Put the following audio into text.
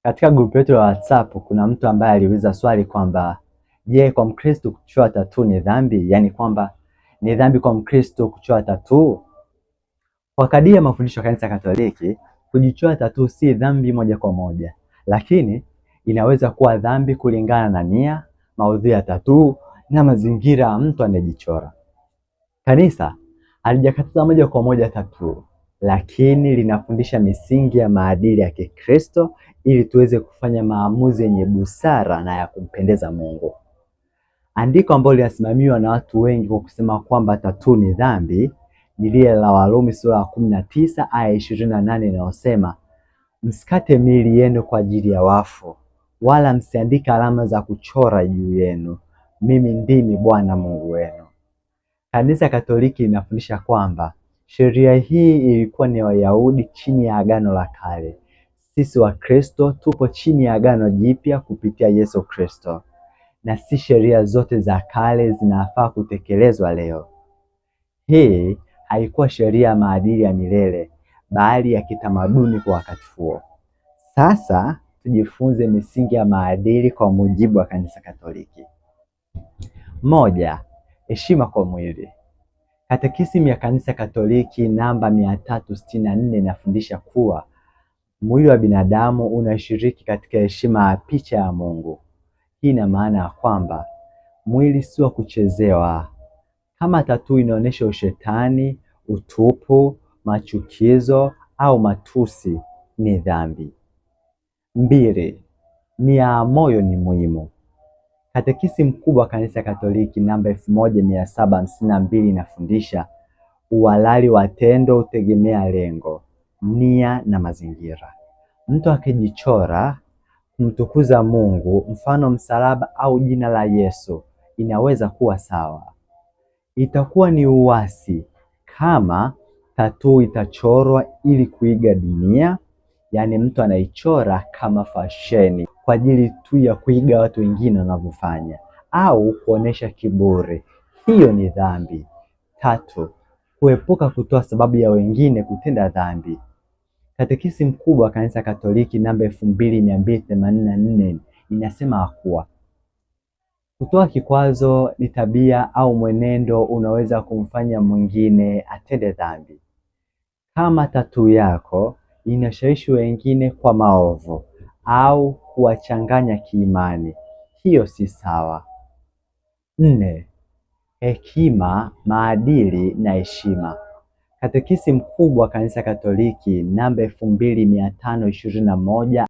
Katika grupu yetu la WhatsApp kuna mtu ambaye aliuliza swali kwamba je, kwa Mkristo kuchora tattoo ni dhambi? Yaani kwamba ni dhambi kwa Mkristo kuchora tattoo? Kwa kadiri ya mafundisho ya Kanisa Katoliki, kujichora tattoo si dhambi moja kwa moja, lakini inaweza kuwa dhambi kulingana na nia, maudhui ya tattoo na mazingira ya mtu anayejichora. Kanisa halijakataza moja kwa moja tattoo, lakini linafundisha misingi ya maadili ya Kikristo ili tuweze kufanya maamuzi yenye busara na ya kumpendeza Mungu. Andiko ambalo linasimamiwa na watu wengi kwa kusema kwamba tattoo ni dhambi ni lile la Warumi sura ya 19 aya 28 inayosema, msikate miili yenu kwa ajili ya wafu, wala msiandike alama za kuchora juu yenu. Mimi ndimi Bwana Mungu wenu. Kanisa Katoliki linafundisha kwamba sheria hii ilikuwa ni Wayahudi chini ya Agano la Kale. Sisi Wakristo tupo chini ya Agano Jipya kupitia Yesu Kristo, na si sheria zote za kale zinafaa kutekelezwa leo. Hii haikuwa sheria ya maadili ya milele, bali ya kitamaduni kwa wakati huo. Sasa tujifunze misingi ya maadili kwa mujibu wa Kanisa Katoliki. Moja, heshima kwa mwili. Katekisimu ya Kanisa Katoliki namba 364 inafundisha kuwa mwili wa binadamu unashiriki katika heshima ya picha ya Mungu. Hii ina maana ya kwamba mwili si wa kuchezewa. Kama tattoo inaonyesha ushetani, utupu, machukizo au matusi, ni dhambi. Mbili, nia ya moyo ni muhimu. Katekisimu kubwa Kanisa Katoliki namba 1752 inafundisha uhalali wa tendo hutegemea lengo, nia na mazingira. Mtu akijichora kumtukuza Mungu, mfano msalaba au jina la Yesu, inaweza kuwa sawa. Itakuwa ni uasi kama tattoo itachorwa ili kuiga dunia, yaani mtu anaichora kama fasheni kwa ajili tu ya kuiga watu wengine wanavyofanya au kuonesha kiburi. Hiyo ni dhambi. Tatu, kuepuka kutoa sababu ya wengine kutenda dhambi. Katekisimu kubwa wa Kanisa Katoliki namba 2284 inasema kuwa kutoa kikwazo ni tabia au mwenendo unaweza kumfanya mwingine atende dhambi. Kama tattoo yako inashawishi wengine kwa maovu au kuwachanganya kiimani, hiyo si sawa. 4. Hekima, maadili na heshima. Katekisimu kubwa Kanisa Katoliki namba 2521